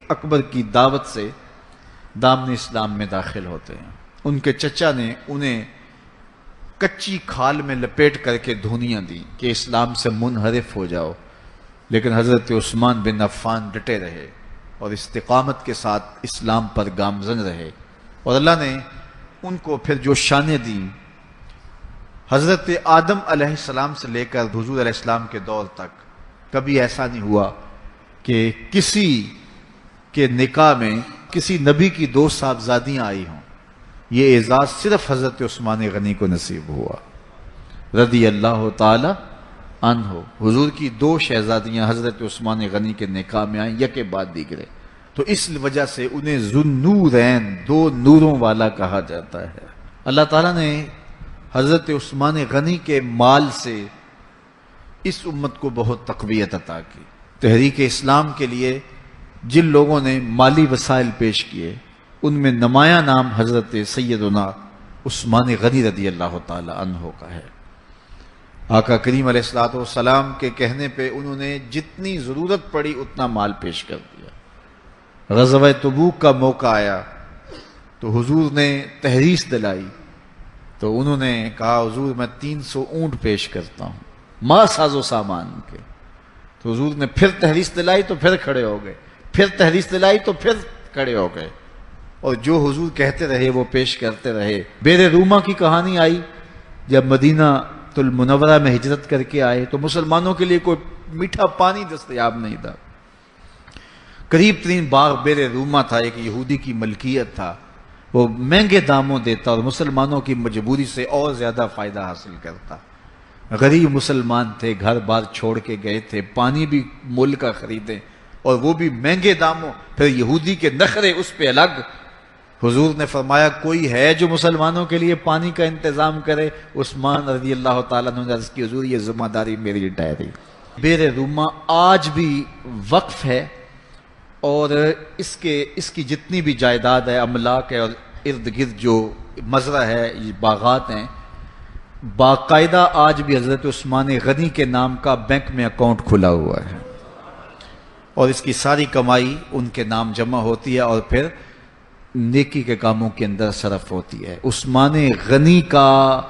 اکبر کی دعوت سے دامن اسلام میں داخل ہوتے ہیں۔ ان کے چچا نے انہیں کچی کھال میں لپیٹ کر کے دھونیاں دیں کہ اسلام سے منحرف ہو جاؤ، لیکن حضرت عثمان بن عفان ڈٹے رہے اور استقامت کے ساتھ اسلام پر گامزن رہے، اور اللہ نے ان کو پھر جو شانیں دیں، حضرت آدم علیہ السلام سے لے کر حضور علیہ السلام کے دور تک کبھی ایسا نہیں ہوا کہ کسی کے نکاح میں کسی نبی کی 2 صاحبزادیاں آئی ہوں۔ یہ اعزاز صرف حضرت عثمان غنی کو نصیب ہوا رضی اللہ تعالی عنہ۔ حضور کی 2 شہزادیاں حضرت عثمان غنی کے نکاح میں آئیں، یکے بعد دیگرے، تو اس وجہ سے انہیں ذوالنورین، 2 نوروں والا کہا جاتا ہے۔ اللہ تعالیٰ نے حضرت عثمان غنی کے مال سے اس امت کو بہت تقویت عطا کی۔ تحریک اسلام کے لیے جن لوگوں نے مالی وسائل پیش کیے، ان میں نمایاں نام حضرت سیدنا عثمان غنی رضی اللہ تعالی عنہ کا ہے۔ آقا کریم علیہ السلام کے کہنے پہ انہوں نے جتنی ضرورت پڑی اتنا مال پیش کر دیا۔ غزوہ تبوک کا موقع آیا تو حضور نے تحریص دلائی، تو انہوں نے کہا حضور میں 300 اونٹ پیش کرتا ہوں ما ساز و سامان کے۔ تو حضور نے پھر تحریص دلائی تو پھر کھڑے ہو گئے، پھر تحریص دلائی تو پھر کھڑے ہو گئے، اور جو حضور کہتے رہے وہ پیش کرتے رہے۔ بیر روما کی کہانی آئی، جب مدینہ المنورہ میں ہجرت کر کے آئے تو مسلمانوں کے لیے کوئی میٹھا پانی دستیاب نہیں تھا۔ قریب ترین باغ بیر روما تھا، ایک یہودی کی ملکیت تھا، وہ مہنگے داموں دیتا اور مسلمانوں کی مجبوری سے اور زیادہ فائدہ حاصل کرتا۔ غریب مسلمان تھے، گھر بار چھوڑ کے گئے تھے، پانی بھی مول کا خریدے اور وہ بھی مہنگے داموں، پھر یہودی کے نخرے اس پہ الگ۔ حضور نے فرمایا کوئی ہے جو مسلمانوں کے لیے پانی کا انتظام کرے؟ عثمان رضی اللہ تعالیٰ عنہ نے عرض کی حضور یہ ذمہ داری میری ٹھہری۔ بیر روما آج بھی وقف ہے، اور اس کی جتنی بھی جائیداد ہے، املاک ہے، اور ارد گرد جو مزرعہ ہے، یہ باغات ہیں، باقاعدہ آج بھی حضرت عثمان غنی کے نام کا بینک میں اکاؤنٹ کھلا ہوا ہے، اور اس کی ساری کمائی ان کے نام جمع ہوتی ہے اور پھر نیکی کے کاموں کے اندر صرف ہوتی ہے۔ عثمان غنی کا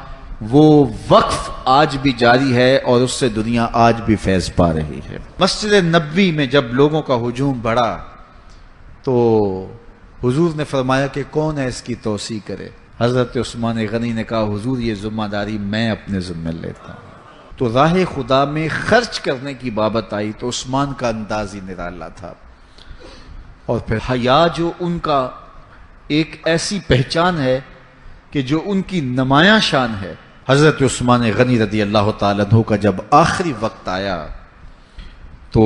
وہ وقف آج بھی جاری ہے اور اس سے دنیا آج بھی فیض پا رہی ہے۔ مسجد نبوی میں جب لوگوں کا ہجوم بڑھا تو حضور نے فرمایا کہ کون ہے اس کی توسیع کرے؟ حضرت عثمان غنی نے کہا حضور یہ ذمہ داری میں اپنے ذمہ لیتا ہوں۔ تو راہ خدا میں خرچ کرنے کی بابت آئی تو عثمان کا انداز ہی نرالا تھا، اور پھر حیا جو ان کا ایک ایسی پہچان ہے کہ جو ان کی نمایاں شان ہے۔ حضرت عثمان غنی رضی اللہ تعالیٰ عنہ کا جب آخری وقت آیا تو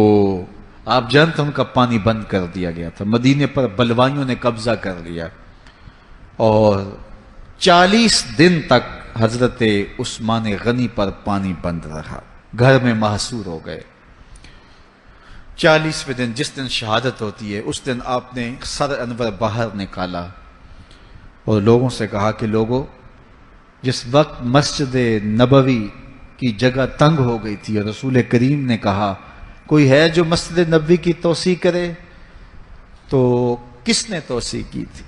آپ جانتے ہیں ان کا پانی بند کر دیا گیا تھا، مدینے پر بلوائیوں نے قبضہ کر لیا، اور 40 دن تک حضرت عثمان غنی پر پانی بند رہا، گھر میں محصور ہو گئے۔ 40ویں دن جس دن شہادت ہوتی ہے اس دن آپ نے سر انور باہر نکالا اور لوگوں سے کہا کہ لوگوں، جس وقت مسجد نبوی کی جگہ تنگ ہو گئی تھی اور رسول کریم نے کہا کوئی ہے جو مسجد نبوی کی توسیع کرے، تو کس نے توسیع کی تھی؟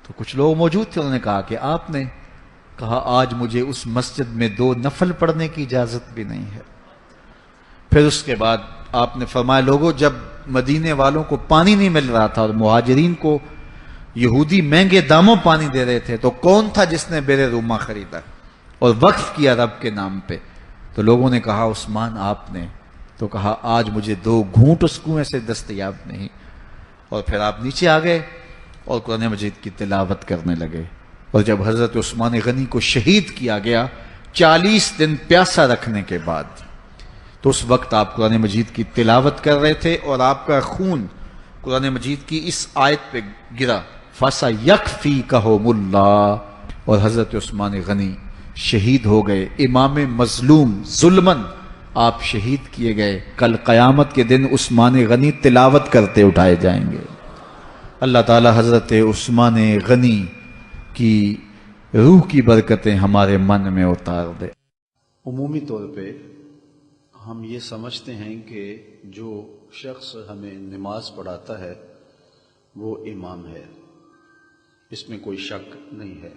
تو کچھ لوگ موجود تھے، انہوں نے کہا کہ آپ نے کہا آج مجھے اس مسجد میں 2 نفل پڑھنے کی اجازت بھی نہیں ہے۔ پھر اس کے بعد آپ نے فرمایا لوگوں، جب مدینے والوں کو پانی نہیں مل رہا تھا اور مہاجرین کو یہودی مہنگے داموں پانی دے رہے تھے، تو کون تھا جس نے بیر روما خریدا اور وقف کیا رب کے نام پہ؟ تو لوگوں نے کہا عثمان آپ نے۔ تو کہا آج مجھے 2 گھونٹ اس کنویں سے دستیاب نہیں۔ اور پھر آپ نیچے آ گئے اور قرآن مجید کی تلاوت کرنے لگے، اور جب حضرت عثمان غنی کو شہید کیا گیا 40 دن پیاسا رکھنے کے بعد، تو اس وقت آپ قرآن مجید کی تلاوت کر رہے تھے اور آپ کا خون قرآن مجید کی اس آیت پہ گرا فَسَيَكْفِيكَهُمُ اللَّهُ، اور حضرت عثمان غنی شہید ہو گئے، امام مظلوم ظلمن آپ شہید کیے گئے۔ کل قیامت کے دن عثمان غنی تلاوت کرتے اٹھائے جائیں گے۔ اللہ تعالی حضرت عثمان غنی کی روح کی برکتیں ہمارے من میں اتار دے۔ عمومی طور پہ ہم یہ سمجھتے ہیں کہ جو شخص ہمیں نماز پڑھاتا ہے وہ امام ہے، اس میں کوئی شک نہیں ہے،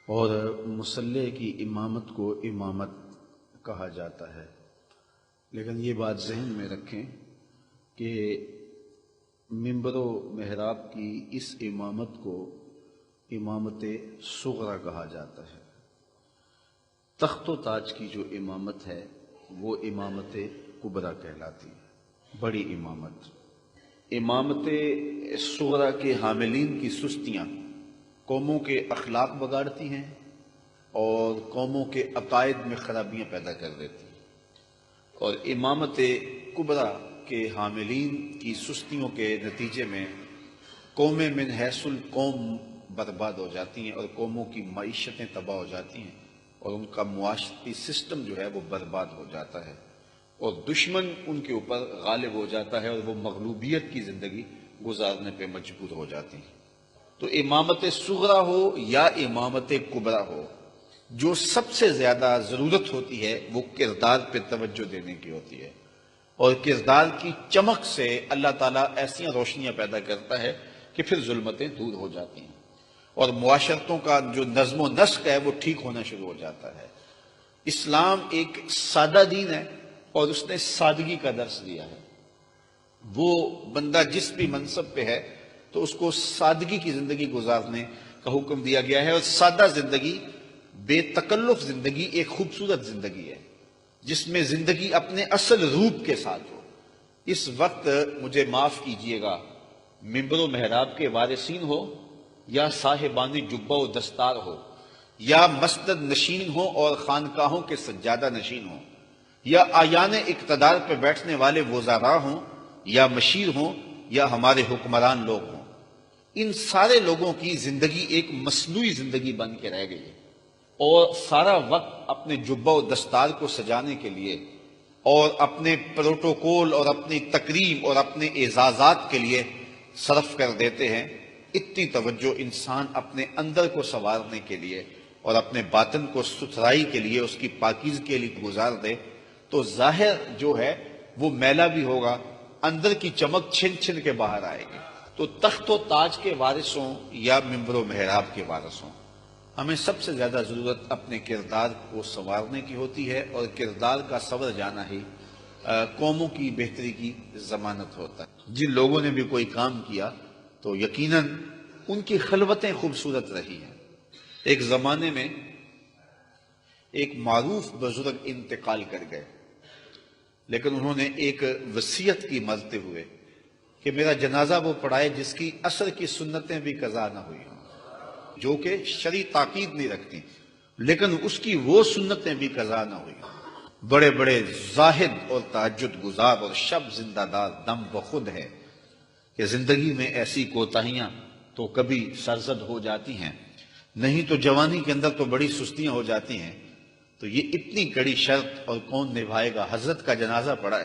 اور مصلی کی امامت کو امامت کہا جاتا ہے، لیکن یہ بات ذہن میں رکھیں کہ منبر و محراب کی اس امامت کو امامت صغرا کہا جاتا ہے۔ تخت و تاج کی جو امامت ہے وہ امامت کبریٰ کہلاتی ہے، بڑی امامت۔ امامت صغرا کے حاملین کی سستیاں قوموں کے اخلاق بگاڑتی ہیں اور قوموں کے عقائد میں خرابیاں پیدا کر دیتی ہیں، اور امامت کبریٰ کے حاملین کی سستیوں کے نتیجے میں قومیں من حیث القوم برباد ہو جاتی ہیں، اور قوموں کی معیشتیں تباہ ہو جاتی ہیں، اور ان کا معاشرتی سسٹم جو ہے وہ برباد ہو جاتا ہے، اور دشمن ان کے اوپر غالب ہو جاتا ہے، اور وہ مغلوبیت کی زندگی گزارنے پہ مجبور ہو جاتی ہیں۔ تو امامت صغرا ہو یا امامت کبریٰ ہو، جو سب سے زیادہ ضرورت ہوتی ہے وہ کردار پہ توجہ دینے کی ہوتی ہے، اور کردار کی چمک سے اللہ تعالیٰ ایسی روشنیاں پیدا کرتا ہے کہ پھر ظلمتیں دور ہو جاتی ہیں، اور معاشرتوں کا جو نظم و نسق ہے وہ ٹھیک ہونا شروع ہو جاتا ہے۔ اسلام ایک سادہ دین ہے، اور اس نے سادگی کا درس دیا ہے۔ وہ بندہ جس بھی منصب پہ ہے تو اس کو سادگی کی زندگی گزارنے کا حکم دیا گیا ہے، اور سادہ زندگی، بے تکلف زندگی ایک خوبصورت زندگی ہے، جس میں زندگی اپنے اصل روپ کے ساتھ ہو۔ اس وقت مجھے معاف کیجئے گا، منبر و محراب کے وارثین ہو یا صاحبان جبہ و دستار ہو، یا مسند نشین ہو اور خانقاہوں کے سجادہ نشین ہوں، یا آیان اقتدار پہ بیٹھنے والے وزراء ہوں، یا مشیر ہوں، یا ہمارے حکمران لوگ ہوں، ان سارے لوگوں کی زندگی ایک مصنوعی زندگی بن کے رہ گئی ہے، اور سارا وقت اپنے جبہ و دستار کو سجانے کے لیے اور اپنے پروٹوکول اور اپنی تکریم اور اپنے اعزازات کے لیے صرف کر دیتے ہیں۔ اتنی توجہ انسان اپنے اندر کو سنوارنے کے لیے اور اپنے باطن کو ستھرائی کے لیے، اس کی پاکیزگی کے لیے گزار دے تو ظاہر جو ہے وہ میلا بھی ہوگا، اندر کی چمک چھن چھن کے باہر آئے گی۔ تو تخت و تاج کے وارثوں یا منبر و محراب کے وارثوں، ہمیں سب سے زیادہ ضرورت اپنے کردار کو سنوارنے کی ہوتی ہے، اور کردار کا سنور جانا ہی قوموں کی بہتری کی ضمانت ہوتا ہے۔ جن لوگوں نے بھی کوئی کام کیا تو یقیناً ان کی خلوتیں خوبصورت رہی ہیں۔ ایک زمانے میں ایک معروف بزرگ انتقال کر گئے، لیکن انہوں نے ایک وصیت کی مرتے ہوئے کہ میرا جنازہ وہ پڑھائے جس کی عصر کی سنتیں بھی قضا نہ ہوئی ہوں، جو کہ شرعی تاکید نہیں رکھتی، لیکن اس کی وہ سنتیں بھی قضا نہ ہوئی ہوں۔ بڑے بڑے زاہد اور تہجد گزار اور شب زندہ دار دم بخود ہے کہ زندگی میں ایسی کوتاہیاں تو کبھی سرزد ہو جاتی ہیں، نہیں تو جوانی کے اندر تو بڑی سستیاں ہو جاتی ہیں۔ تو یہ اتنی کڑی شرط اور کون نبھائے گا؟ حضرت کا جنازہ پڑا ہے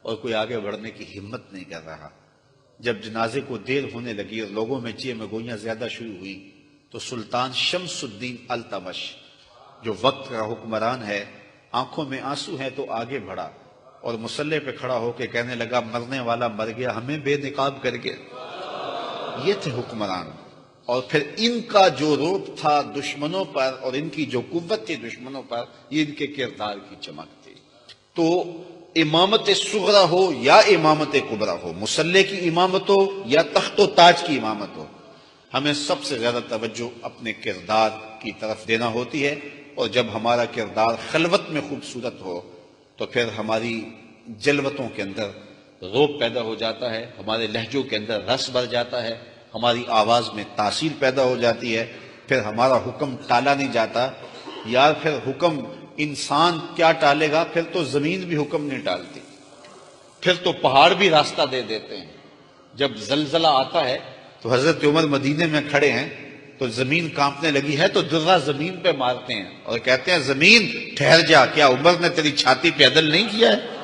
اور کوئی آگے بڑھنے کی ہمت نہیں کر رہا۔ جب جنازے کو دیر ہونے لگی اور لوگوں میں چیخ گوئیاں زیادہ شروع ہوئی تو سلطان شمس الدین التمش، جو وقت کا حکمران ہے، آنکھوں میں آنسو ہیں تو آگے بڑھا اور مصلی پہ کھڑا ہو کے کہنے لگا، مرنے والا مر گیا، ہمیں بے نقاب کر کے۔ یہ تھے حکمران، اور پھر ان کا جو روپ تھا دشمنوں پر اور ان کی جو قوت تھی دشمنوں پر، یہ ان کے کردار کی چمک تھی۔ تو امامت صغرا ہو یا امامت کبریٰ ہو، مصلی کی امامت ہو یا تخت و تاج کی امامت ہو، ہمیں سب سے زیادہ توجہ اپنے کردار کی طرف دینا ہوتی ہے، اور جب ہمارا کردار خلوت میں خوبصورت ہو تو پھر ہماری جلوتوں کے اندر روب پیدا ہو جاتا ہے، ہمارے لہجوں کے اندر رس بھر جاتا ہے، ہماری آواز میں تاثیر پیدا ہو جاتی ہے، پھر ہمارا حکم ٹالا نہیں جاتا۔ یار پھر حکم انسان کیا ٹالے گا، پھر تو زمین بھی حکم نہیں ٹالتی، پھر تو پہاڑ بھی راستہ دے دیتے ہیں۔ جب زلزلہ آتا ہے تو حضرت عمر مدینے میں کھڑے ہیں تو زمین کانپنے لگی ہے تو درہ زمین پہ مارتے ہیں اور کہتے ہیں، زمین ٹھہر جا، کیا عمر نے تیری چھاتی پہ عدل نہیں کیا ہے؟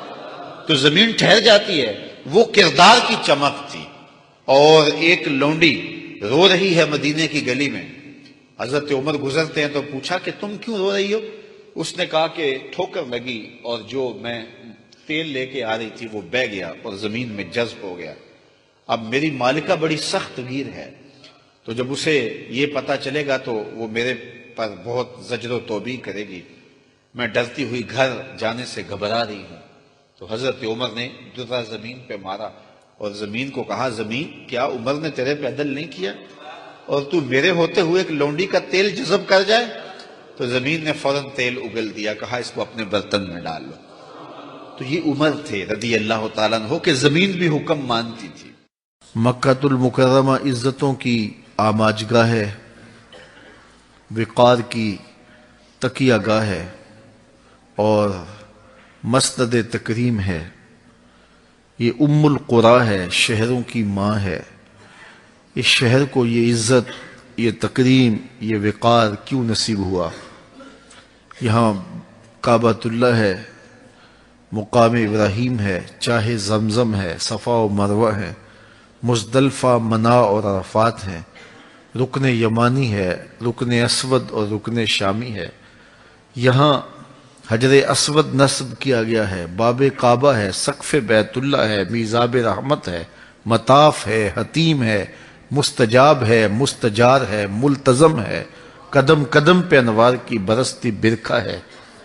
تو زمین ٹھہر جاتی ہے۔ وہ کردار کی چمک تھی۔ اور ایک لونڈی رو رہی ہے مدینے کی گلی میں، حضرت عمر گزرتے ہیں تو پوچھا کہ تم کیوں رو رہی ہو؟ اس نے کہا کہ ٹھوکر لگی اور جو میں تیل لے کے آ رہی تھی، وہ بہہ گیا اور زمین میں جذب ہو گیا۔ اب میری مالکہ بڑی سخت گیر ہے، تو جب اسے یہ پتہ چلے گا تو وہ میرے پر بہت زجر و توبیخ کرے گی، میں ڈرتی ہوئی گھر جانے سے گھبرا رہی ہوں۔ تو حضرت عمر نے درہ زمین پہ مارا اور زمین کو کہا، زمین کیا عمر نے تیرے پہ عدل نہیں کیا اور تو میرے ہوتے ہوئے ایک لونڈی کا تیل جذب کر جائے؟ تو زمین نے فوراً تیل اگل دیا، کہا اس کو اپنے برتن میں ڈال لو۔ تو یہ عمر تھے رضی اللہ تعالیٰ عنہ کہ زمین بھی حکم مانتی تھی۔ مکہ المکرمہ عزتوں کی آماجگاہ ہے، وقار کی تکیہ گاہ ہے اور مسند تکریم ہے۔ یہ ام القریٰ ہے، شہروں کی ماں ہے۔ اس شہر کو یہ عزت، یہ تکریم، یہ وقار کیوں نصیب ہوا؟ یہاں کعبۃ اللہ ہے، مقام ابراہیم ہے، چاہے زمزم ہے، صفا و مروہ ہے، مزدلفہ، منا اور عرفات ہیں، رکن یمانی ہے، رکن اسود اور رکن شامی ہے۔ یہاں حجر اسود نصب کیا گیا ہے، باب کعبہ ہے، سقف بیت اللہ ہے، میزاب رحمت ہے، مطاف ہے، حتیم ہے، مستجاب ہے، مستجار ہے، ملتزم ہے، قدم قدم پہ انوار کی برستی برکھا ہے۔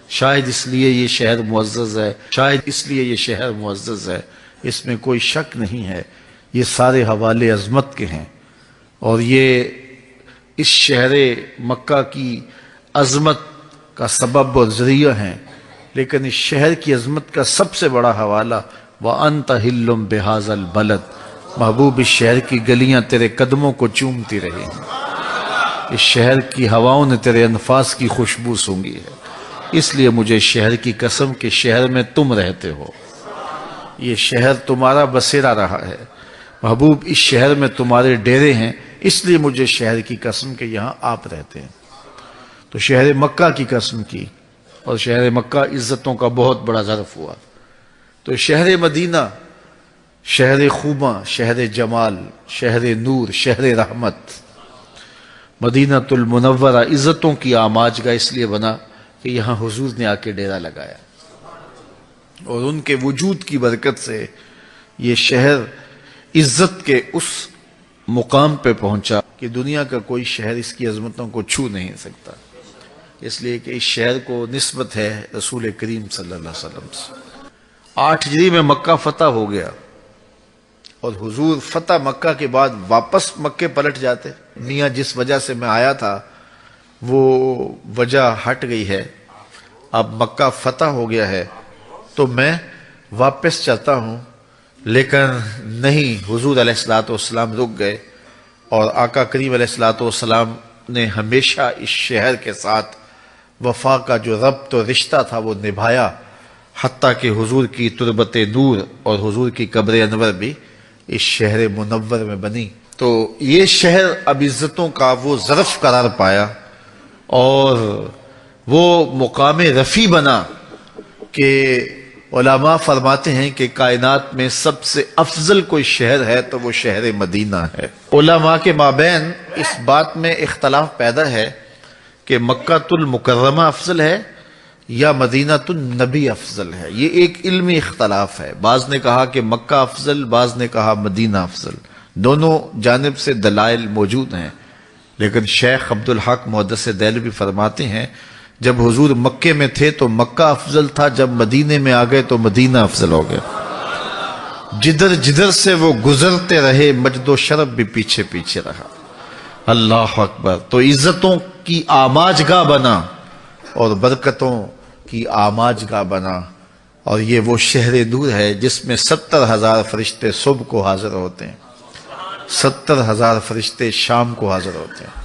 شاید اس لیے یہ شہر معزز ہے، شاید اس لیے یہ شہر معزز ہے، اس میں کوئی شک نہیں ہے۔ یہ سارے حوالے عظمت کے ہیں اور یہ اس شہر مکہ کی عظمت کا سبب اور ذریعہ ہیں، لیکن اس شہر کی عظمت کا سب سے بڑا حوالہ وَأَنْتَ حِلٌّ بِهَذَا الْبَلَدِ، محبوب اس شہر کی گلیاں تیرے قدموں کو چومتی رہی ہیں، اس شہر کی ہواؤں نے تیرے انفاس کی خوشبو سونگھی ہے۔ اس لیے مجھے شہر کی قسم کہ شہر میں تم رہتے ہو، یہ شہر تمہارا بسیرا رہا ہے، محبوب اس شہر میں تمہارے ڈیرے ہیں، اس لیے مجھے شہر کی قسم کہ یہاں آپ رہتے ہیں۔ تو شہر مکہ کی قسم کی، اور شہر مکہ عزتوں کا بہت بڑا ظرف ہوا۔ تو شہر مدینہ، شہر خوباں، شہر جمال، شہر نور، شہر رحمت، مدینہ المنورہ عزتوں کی آماجگاہ اس لیے بنا کہ یہاں حضور نے آ کے ڈیرا لگایا، اور ان کے وجود کی برکت سے یہ شہر عزت کے اس مقام پہ پہنچا کہ دنیا کا کوئی شہر اس کی عظمتوں کو چھو نہیں سکتا، اس لیے کہ اس شہر کو نسبت ہے رسول کریم صلی اللہ علیہ وسلم سے۔ 8 ہجری میں مکہ فتح ہو گیا، اور حضور فتح مکہ کے بعد واپس مکے پلٹ جاتے۔ میاں جس وجہ سے میں آیا تھا وہ وجہ ہٹ گئی ہے، اب مکہ فتح ہو گیا ہے تو میں واپس چلتا ہوں، لیکن نہیں، حضور علیہ الصلوۃ والسلام رک گئے، اور آقا کریم علیہ الصلوۃ والسلام نے ہمیشہ اس شہر کے ساتھ وفا کا جو ربط و رشتہ تھا وہ نبھایا، حتیٰ کہ حضور کی تربت نور اور حضور کی قبر انور بھی اس شہر منور میں بنی۔ تو یہ شہر اب عزتوں کا وہ ظرف قرار پایا اور وہ مقام رفیع بنا کہ علماء فرماتے ہیں کہ کائنات میں سب سے افضل کوئی شہر ہے تو وہ شہر مدینہ ہے۔ علماء کے مابین اس بات میں اختلاف پیدا ہے کہ مکہ المکرمہ افضل ہے یا مدینہ النبی افضل ہے، یہ ایک علمی اختلاف ہے۔ بعض نے کہا کہ مکہ افضل، بعض نے کہا مدینہ افضل، دونوں جانب سے دلائل موجود ہیں، لیکن شیخ عبدالحق محدث دہلوی فرماتے ہیں جب حضور مکے میں تھے تو مکہ افضل تھا، جب مدینے میں آ گئے تو مدینہ افضل ہو گیا۔ جدھر جدھر سے وہ گزرتے رہے مجد و شرف بھی پیچھے پیچھے رہا۔ اللہ اکبر۔ تو عزتوں کی آماجگاہ بنا اور برکتوں کی آماجگاہ بنا، اور یہ وہ شہر نور ہے جس میں 70,000 فرشتے صبح کو حاضر ہوتے ہیں، 70,000 فرشتے شام کو حاضر ہوتے ہیں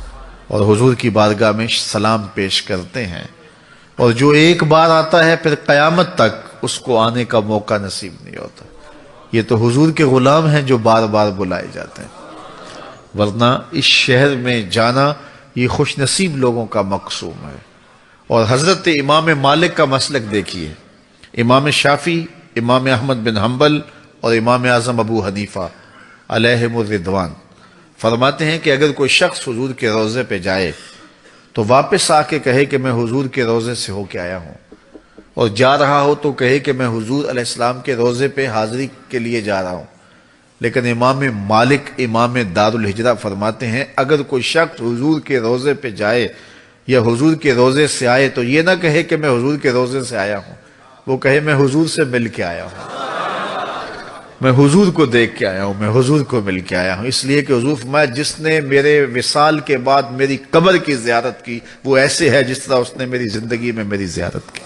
اور حضور کی بارگاہ میں سلام پیش کرتے ہیں، اور جو ایک بار آتا ہے پھر قیامت تک اس کو آنے کا موقع نصیب نہیں ہوتا۔ یہ تو حضور کے غلام ہیں جو بار بار بلائے جاتے ہیں، ورنہ اس شہر میں جانا یہ خوش نصیب لوگوں کا مقصوم ہے۔ اور حضرت امام مالک کا مسلک دیکھیے، امام شافعی، امام احمد بن حنبل اور امام اعظم ابو حنیفہ علیہم الرضوان فرماتے ہیں کہ اگر کوئی شخص حضور کے روضے پہ جائے تو واپس آ کے کہے کہ میں حضور کے روضے سے ہو کے آیا ہوں، اور جا رہا ہو تو کہے کہ میں حضور علیہ السلام کے روزے پہ حاضری کے لیے جا رہا ہوں. لیکن امام مالک امام دار الہجرہ فرماتے ہیں اگر کوئی شخص حضور کے روزے پہ جائے یا حضور کے روزے سے آئے تو یہ نہ کہے کہ میں حضور کے روزے سے آیا ہوں، وہ کہے میں حضور سے مل کے آیا ہوں، میں حضور کو دیکھ کے آیا ہوں، میں حضور کو مل کے آیا ہوں. اس لیے کہ حضور فرمایا جس نے میرے وصال کے بعد میری قبر کی زیارت کی وہ ایسے ہے جس طرح اس نے میری زندگی میں میری زیارت کی.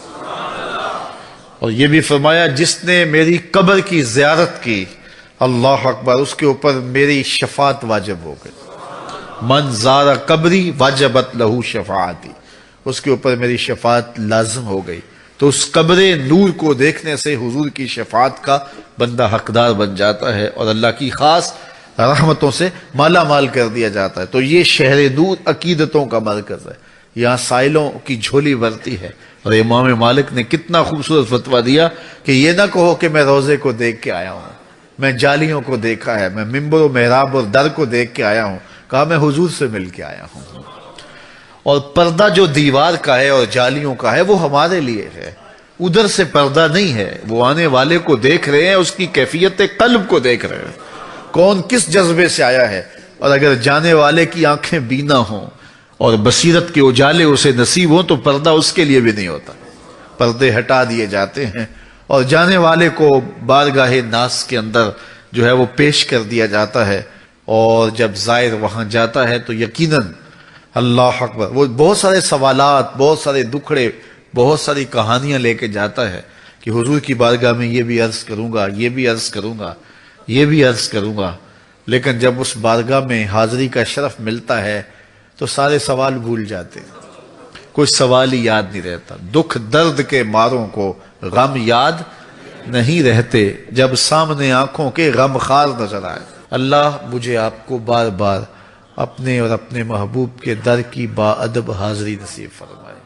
اور یہ بھی فرمایا جس نے میری قبر کی زیارت کی اللہ اکبر اس کے اوپر میری شفاعت واجب ہو گئی. من زار قبری واجبت لہو شفاعتی، اس کے اوپر میری شفاعت لازم ہو گئی. تو اس قبر نور کو دیکھنے سے حضور کی شفاعت کا بندہ حقدار بن جاتا ہے اور اللہ کی خاص رحمتوں سے مالا مال کر دیا جاتا ہے. تو یہ شہر نور عقیدتوں کا مرکز ہے، یہاں سائلوں کی جھولی بھرتی ہے. اور امام مالک نے کتنا خوبصورت فتویٰ دیا کہ یہ نہ کہو کہ میں روزے کو دیکھ کے آیا ہوں، میں جالیوں کو دیکھا ہے، میں ممبر و محراب اور در کو دیکھ کے آیا ہوں. کہا میں حضور سے مل کے آیا ہوں. اور پردہ جو دیوار کا ہے اور جالیوں کا ہے وہ ہمارے لیے ہے، ادھر سے پردہ نہیں ہے. وہ آنے والے کو دیکھ رہے ہیں، اس کی کیفیت قلب کو دیکھ رہے ہیں، کون کس جذبے سے آیا ہے. اور اگر جانے والے کی آنکھیں بینا ہوں اور بصیرت کے اجالے اسے نصیب ہوں تو پردہ اس کے لیے بھی نہیں ہوتا، پردے ہٹا دیے جاتے ہیں اور جانے والے کو بارگاہ ناس کے اندر جو ہے وہ پیش کر دیا جاتا ہے. اور جب زائر وہاں جاتا ہے تو یقیناً اللہ اکبر وہ بہت سارے سوالات، بہت سارے دکھڑے، بہت ساری کہانیاں لے کے جاتا ہے کہ حضور کی بارگاہ میں یہ بھی عرض کروں گا، یہ بھی عرض کروں گا، یہ بھی عرض کروں گا. لیکن جب اس بارگاہ میں حاضری کا شرف ملتا ہے تو سارے سوال بھول جاتے ہیں، کوئی سوال ہی یاد نہیں رہتا. دکھ درد کے ماروں کو غم یاد نہیں رہتے جب سامنے آنکھوں کے غم خار نظر آئے. اللہ مجھے آپ کو بار بار اپنے اور اپنے محبوب کے در کی با ادب حاضری نصیب فرمائے.